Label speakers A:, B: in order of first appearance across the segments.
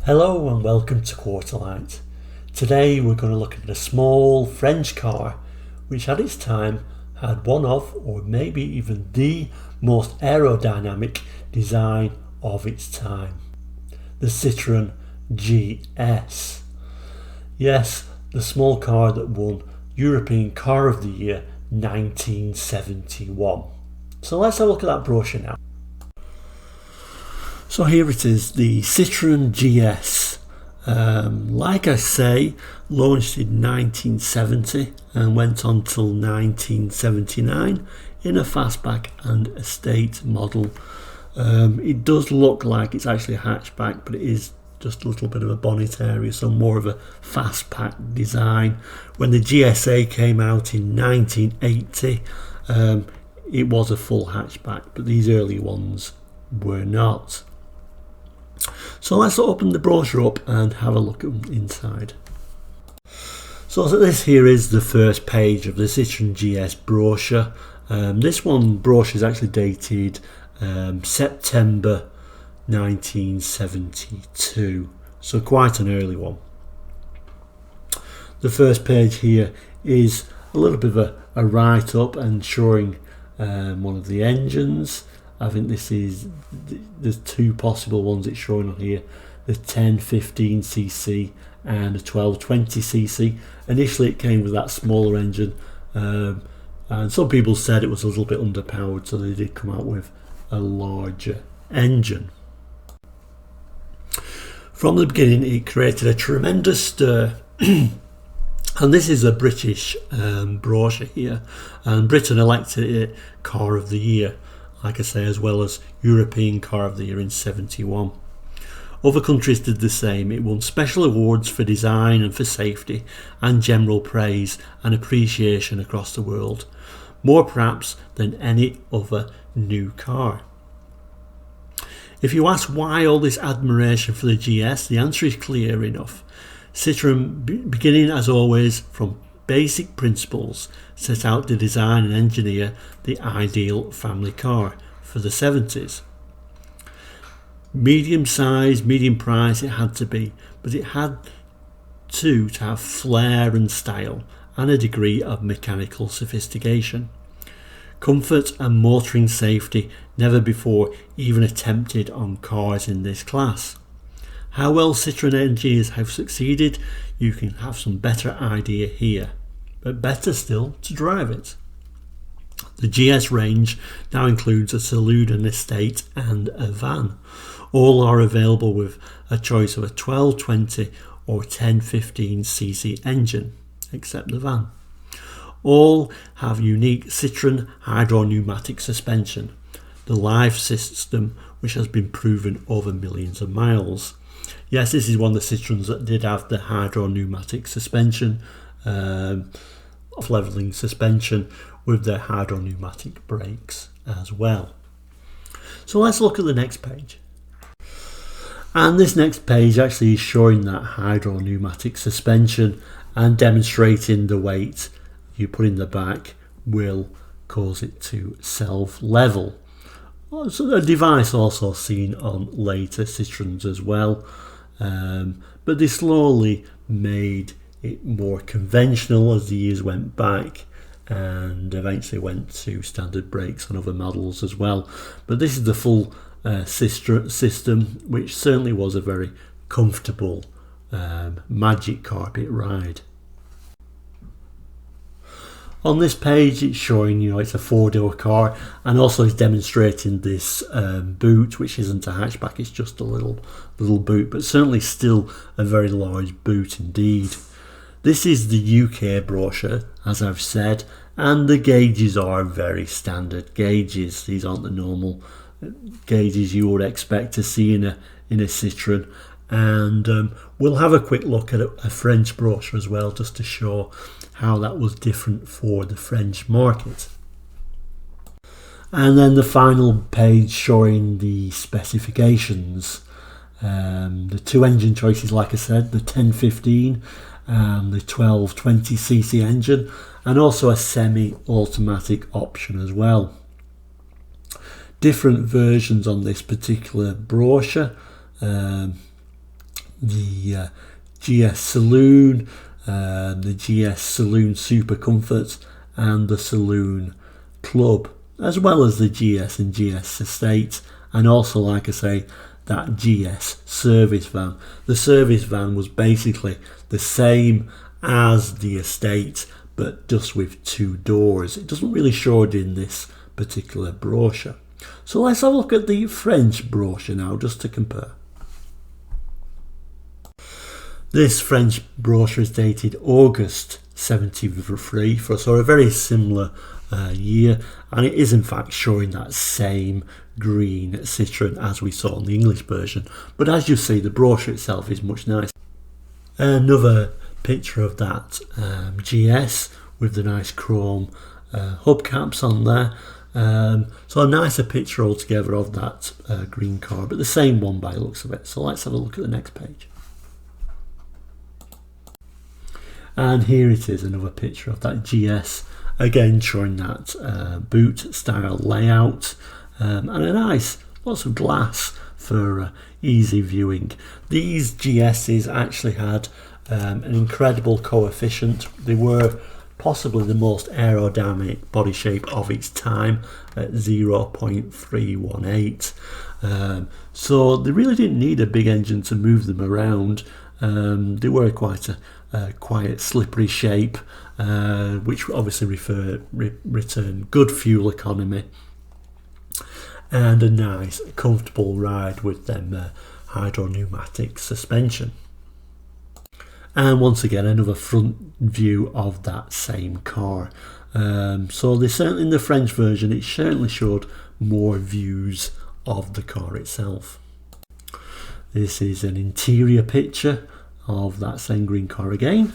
A: Hello and welcome to Quarterlight. Today we're going to look at a small French car which at its time had one of, or maybe even the most aerodynamic design of its time. The Citroen GS. Yes, the small car that won European Car of the Year 1971. So let's have a look at that brochure now. So here it is, the Citroen GS. Like I say, launched in 1970 and went on till 1979 in a fastback and estate model. It does look like it's actually a hatchback, but it is just a little bit of a bonnet area, so more of a fastback design. When the GSA came out in 1980, it was a full hatchback, but these early ones were not. So let's open the brochure up and have a look inside. So this here is the first page of the Citroen GS brochure. This brochure is actually dated September 1972, so quite an early one. The first page here is a little bit of a write-up and showing one of the engines. I think there's two possible ones it's showing on here, the 1015cc and the 1220cc. Initially it came with that smaller engine, and some people said it was a little bit underpowered, so they did come out with a larger engine. From the beginning it created a tremendous stir. And this is a British brochure here, and Britain elected it Car of the Year, like I say, as well as European Car of the Year in 71. Other countries did the same. It won special awards for design and for safety, and general praise and appreciation across the world, more perhaps than any other new car. If you ask why all this admiration for the GS, the answer is clear enough. Citroen, beginning as always from basic principles, set out to design and engineer the ideal family car for the 70s. Medium size, medium price it had to be, but it had to have flair and style and a degree of mechanical sophistication. Comfort and motoring safety never before even attempted on cars in this class. How well Citroen engineers have succeeded, you can have some better idea here, but better still to drive it. The GS range now includes a saloon, an estate and a van. All are available with a choice of a 1220 or 1015cc engine, except the van. All have unique Citroen hydro-pneumatic suspension, the life system which has been proven over millions of miles. Yes, this is one of the Citroens that did have the hydro-pneumatic suspension, levelling suspension with the hydro-pneumatic brakes as well. So let's look at the next page. And this next page actually is showing that hydro-pneumatic suspension and demonstrating the weight you put in the back will cause it to self-level. So the device also seen on later Citroens as well, but they slowly made it more conventional as the years went back, and eventually went to standard brakes on other models as well. But this is the full system, which certainly was a very comfortable magic carpet ride. On this page it's showing, it's a four-door car, and also it's demonstrating this boot, which isn't a hatchback, it's just a little boot, but certainly still a very large boot indeed. This is the UK brochure, as I've said, and the gauges are very standard gauges. These aren't the normal gauges you would expect to see in a Citroen. And we'll have a quick look at a French brochure as well, just to show how that was different for the French market. And then the final page showing the specifications. The two engine choices, like I said, the 1015 and the 1220cc engine, and also a semi-automatic option as well. Different versions on this particular brochure. the GS Saloon, the GS Saloon Super Comfort, and the Saloon Club, as well as the GS and GS Estate, and also, like I say, that GS service van. The service van was basically the same as the Estate, but just with 2 doors. It doesn't really show it in this particular brochure. So let's have a look at the French brochure now, just to compare. This French brochure is dated August 73 for a very similar year, and it is in fact showing that same green Citroen as we saw in the English version, but as you see, the brochure itself is much nicer. Another picture of that GS with the nice chrome hubcaps on there, so a nicer picture altogether of that green car, but the same one by the looks of it. So let's have a look at the next page. And here it is, another picture of that GS, again showing that boot style layout, and a nice, lots of glass for easy viewing. These GSs actually had an incredible coefficient. They were possibly the most aerodynamic body shape of its time at 0.318. So they really didn't need a big engine to move them around. They were quite a quiet, slippery shape, which obviously return good fuel economy and a nice, comfortable ride with them hydro-pneumatic suspension. And once again, another front view of that same car. So they certainly, in the French version, it certainly showed more views of the car itself. This is an interior picture of that same green car again.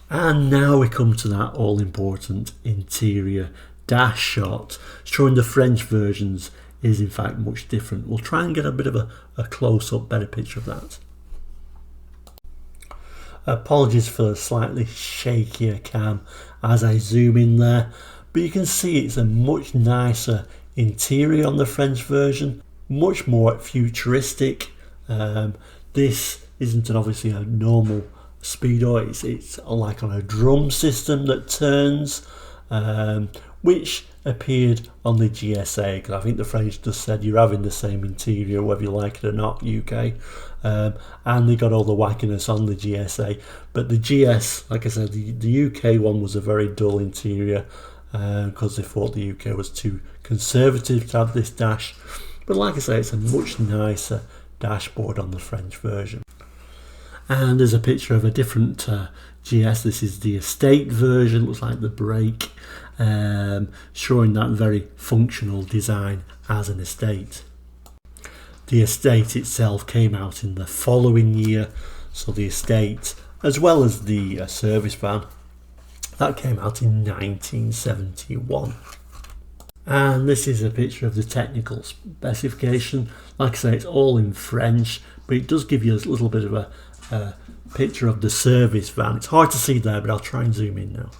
A: And now we come to that all-important interior dash shot, showing the French versions is in fact much different. We'll try and get a bit of a close-up, better picture of that. Apologies for the slightly shakier cam as I zoom in there, but you can see it's a much nicer interior on the French version, much more futuristic. This isn't obviously a normal speedo, it's like on a drum system that turns, which appeared on the GSA, because I think the French just said you're having the same interior whether you like it or not, UK. And they got all the wackiness on the GSA, but the GS, like I said, the UK one was a very dull interior because they thought the UK was too conservative to have this dash. But like I say, it's a much nicer dashboard on the French version. And there's a picture of a different GS. This is the Estate version, looks like the brake, showing that very functional design as an Estate. The Estate itself came out in the following year, so the Estate, as well as the service van, that came out in 1971. And this is a picture of the technical specification. Like I say, it's all in French, but it does give you a little bit of a picture of the service van. It's hard to see there, but I'll try and zoom in now.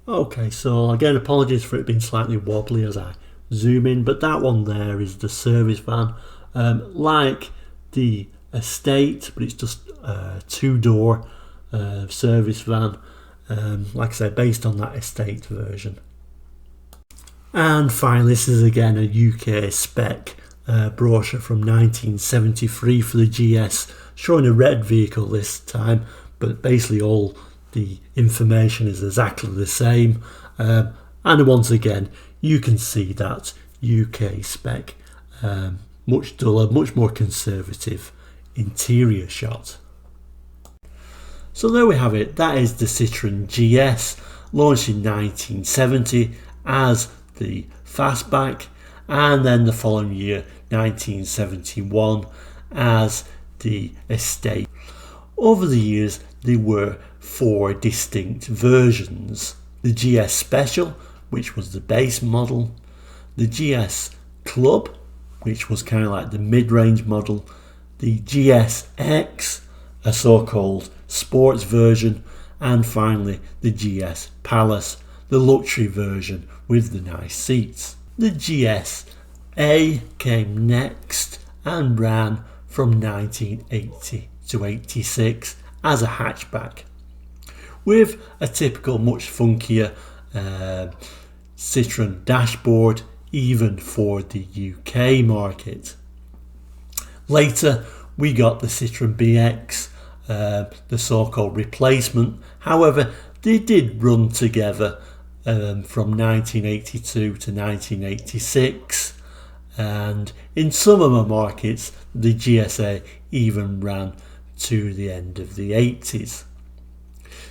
A: Okay, so again, apologies for it being slightly wobbly as I zoom in, but that one there is the service van, like the Estate, but it's just a 2-door service van, like I said, based on that Estate version. And finally, this is again a UK spec brochure from 1973 for the GS, showing a red vehicle this time, but basically all the information is exactly the same. And once again, you can see that UK spec, much duller, much more conservative interior shot. So there we have it. That is the Citroen GS, launched in 1970 as the Fastback, and then the following year, 1971, as the Estate. Over the years, there were 4 distinct versions: the GS Special, which was the base model, the GS Club, which was kind of like the mid-range model, the GSX, a so-called sports version, and finally the GS Palace, the luxury version with the nice seats. The GSA came next and ran for from 1980 to 86 as a hatchback, with a typical much funkier Citroen dashboard even for the UK market. Later we got the Citroen Bx, the so-called replacement. However, they did run together from 1982 to 1986, and in some of my markets the GSA even ran to the end of the 80s.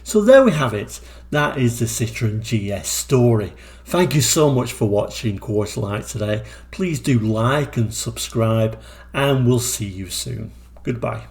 A: So there we have it. That is the Citroen GS story. Thank you so much for watching Quarterlight today. Please do like and subscribe, and we'll see you soon. Goodbye.